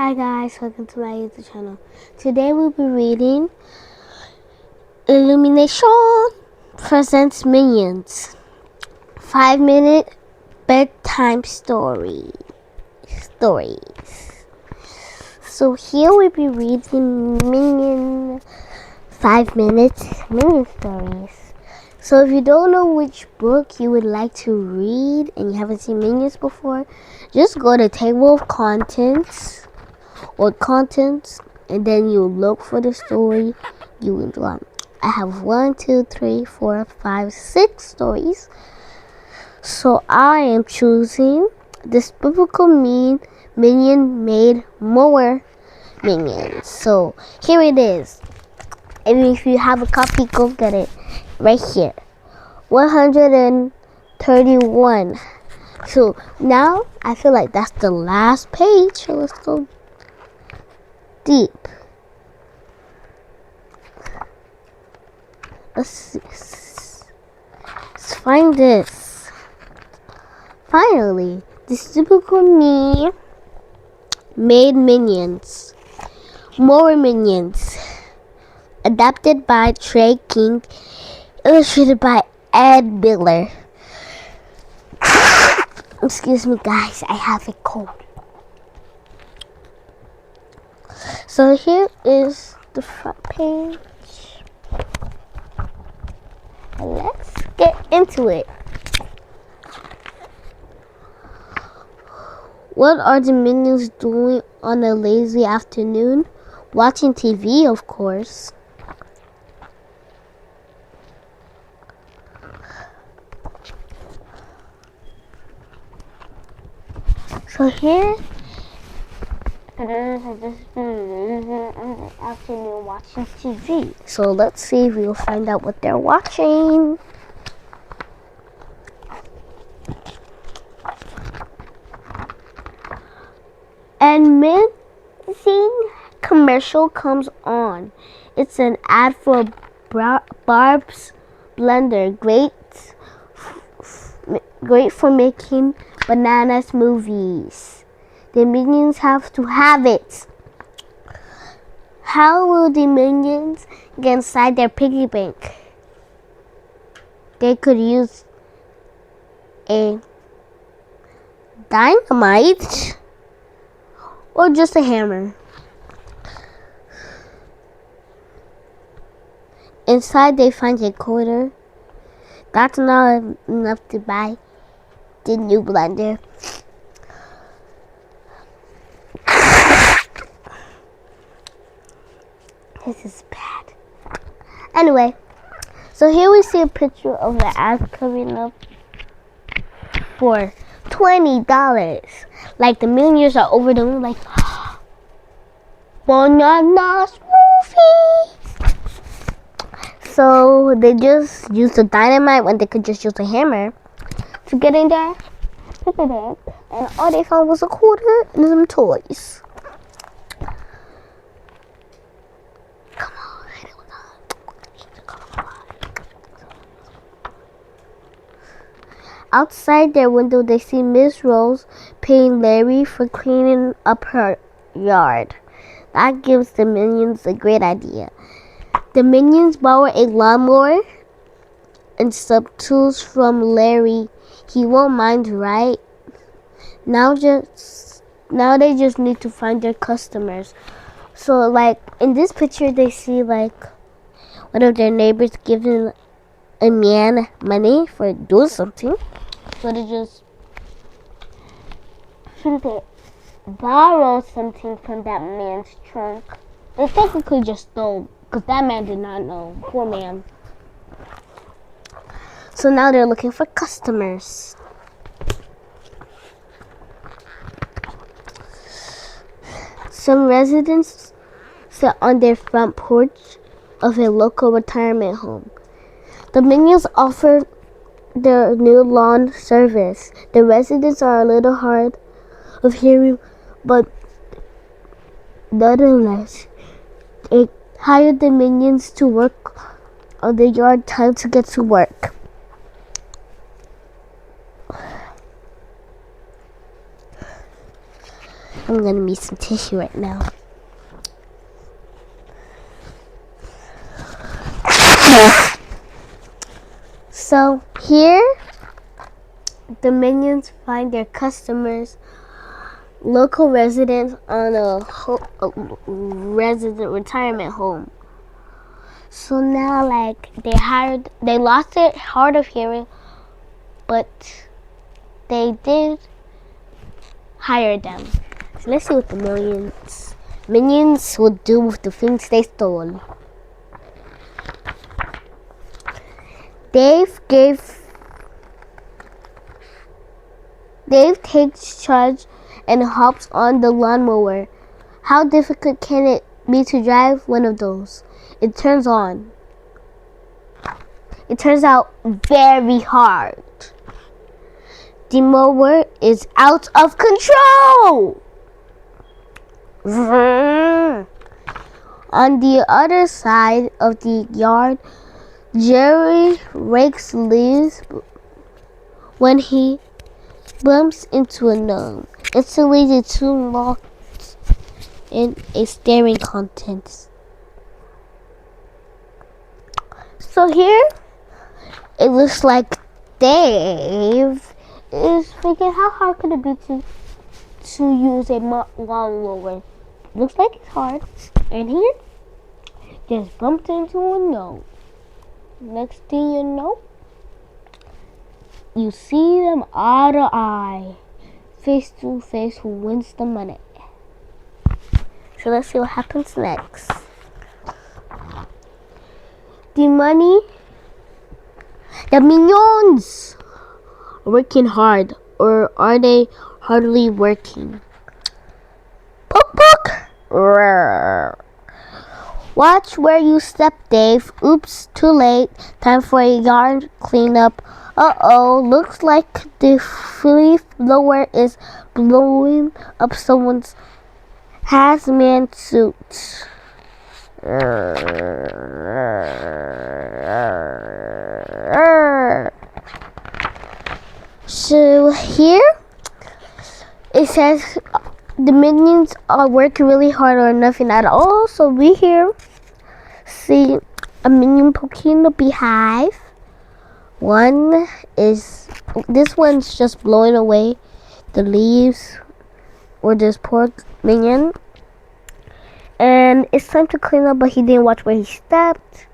Hi guys, welcome to my YouTube channel. Today we'll be reading Illumination presents Minions 5-minute bedtime stories. So here we'll be reading Minion 5 minutes Minion stories. So if you don't know which book you would like to read and you haven't seen Minions before, just go to table of contents and then you look for the story you would want. I have 1, 2, 3, 4, 5, 6 stories. So I am choosing this biblical minion made Mower minions. So here it is. And if you have a copy, go get it right here. 131. So now I feel like that's the last page. So let's go deep. Let's find this. Finally, this typical me made minions. Mower minions. Adapted by Trey King. Illustrated by Ed Miller. Excuse me guys, I have a cold. So here is the front page. Let's get into it. What are the minions doing on a lazy afternoon? Watching TV, of course. So here it is. I just afternoon watching TV. So let's see if we'll find out what they're watching. And amazing commercial comes on. It's an ad for Barb's blender, great for making banana smoothies. The minions have to have it. How will the minions get inside their piggy bank? They could use a dynamite or just a hammer. Inside they find a quarter. That's not enough to buy the new blender. This is bad. Anyway, so here we see a picture of the ad coming up for $20. Like the minions are over the moon, like banana smoothie. So they just use the dynamite when they could just use a hammer to get in there, pick it up, and all they found was a quarter and some toys. Come on, hit it with that. Outside their window, they see Miss Rose paying Larry for cleaning up her yard. That gives the minions a great idea. The minions borrow a lawnmower and some tools from Larry. He won't mind, right? Now they just need to find their customers. So like in this picture they see like one of their neighbors giving a man money for doing something. So they just borrow something from that man's trunk. They technically just stole, because that man did not know. Poor man. So now they're looking for customers. Some residents sit on their front porch of a local retirement home. The minions offer their new lawn service. The residents are a little hard of hearing, but nonetheless, they hired the minions to work on the yard. Time to get to work. I'm gonna need some tissue right now. So here, the minions find their customers, local residents on a resident retirement home. So now, like, they lost their hard of hearing, but they did hire them. So let's see what the minions will do with the things they stole. Dave takes charge and hops on the lawnmower. How difficult can it be to drive one of those? It turns out very hard. The mower is out of control. On the other side of the yard, Jerry rakes leaves when he bumps into a gnome. Instantly, the two locked in a staring contest. So here, it looks like Dave is thinking, how hard could it be to use a lawnmower? Looks like it's hard. And here, just bumped into a gnome. Next thing you know, you see them eye to eye, face to face, who wins the money. So let's see what happens next. The minions are working hard, or are they hardly working? Poke poke! Watch where you step, Dave. Oops, too late. Time for a yard cleanup. Uh-oh, looks like the leaf blower is blowing up someone's hazmat suit. So here it says the minions are working really hard or nothing at all. So we here see a minion poking the beehive. This one's just blowing away the leaves or this poor minion. And it's time to clean up, but he didn't watch where he stepped.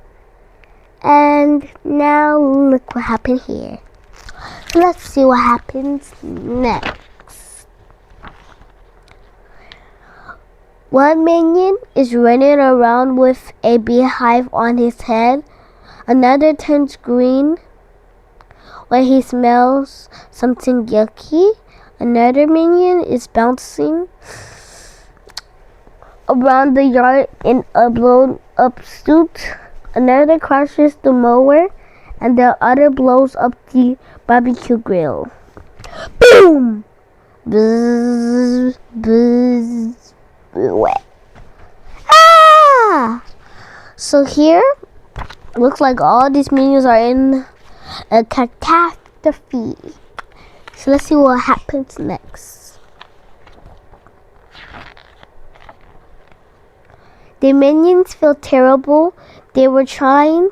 And now look what happened here. So let's see what happens next. One minion is running around with a beehive on his head. Another turns green when he smells something yucky. Another minion is bouncing around the yard in a blown up suit. Another crashes the mower, and the other blows up the barbecue grill. Boom! Buzz, buzz, wet. Ah! So here, looks like all these minions are in a catastrophe. So let's see what happens next. The minions feel terrible. They were trying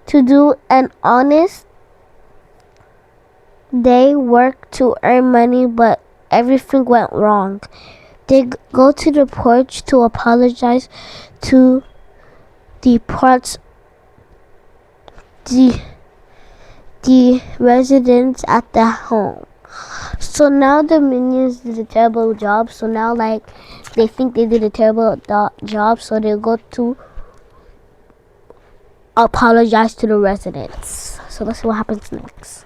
to do an honest day work to earn money, but everything went wrong. They go to the porch to apologize to the residents at the home. So now the minions did a terrible job. So now, like, they think they did a terrible job. So they go to apologize to the residents. So let's see what happens next.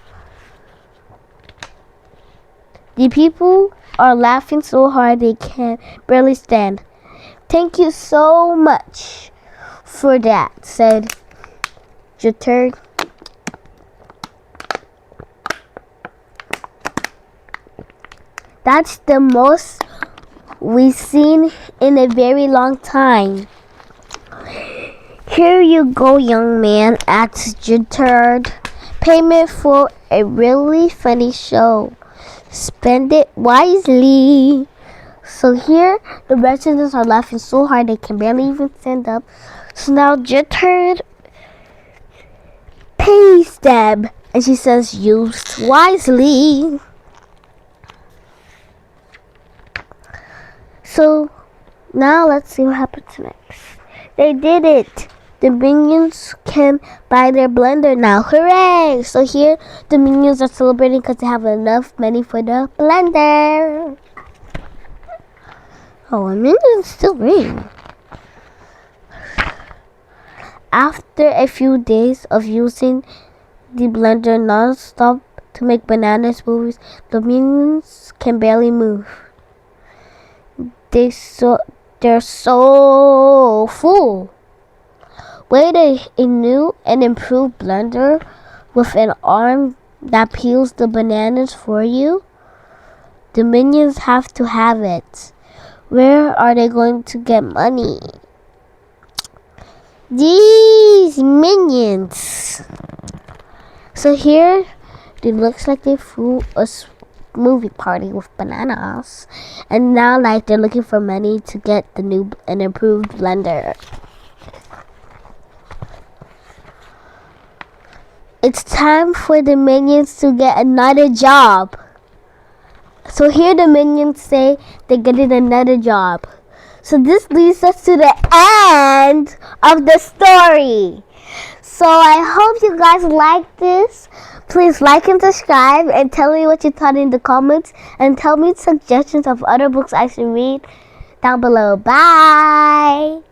The people are laughing so hard they can barely stand. Thank you so much for that, said Jeter. That's the most we've seen in a very long time. Here you go, young man, asked Jeter. Payment for a really funny show. Spend it wisely. So here, the residents are laughing so hard they can barely even stand up. So now Jittered pays them, and she says, "Use wisely." So now let's see what happens next. They did it. The minions can buy their blender now. Hooray! So here, the minions are celebrating because they have enough money for the blender. Oh, a minion's still ring. After a few days of using the blender non-stop to make banana smoothies, the minions can barely move. They're so full. Wait a new and improved blender with an arm that peels the bananas for you? The minions have to have it. Where are they going to get money? These minions. So here, it looks like they threw a movie party with bananas, and now like they're looking for money to get the new and improved blender. It's time for the minions to get another job. So here the minions say they're getting another job. So this leads us to the end of the story. So I hope you guys like this. Please like and subscribe and tell me what you thought in the comments, and tell me suggestions of other books I should read down below. Bye!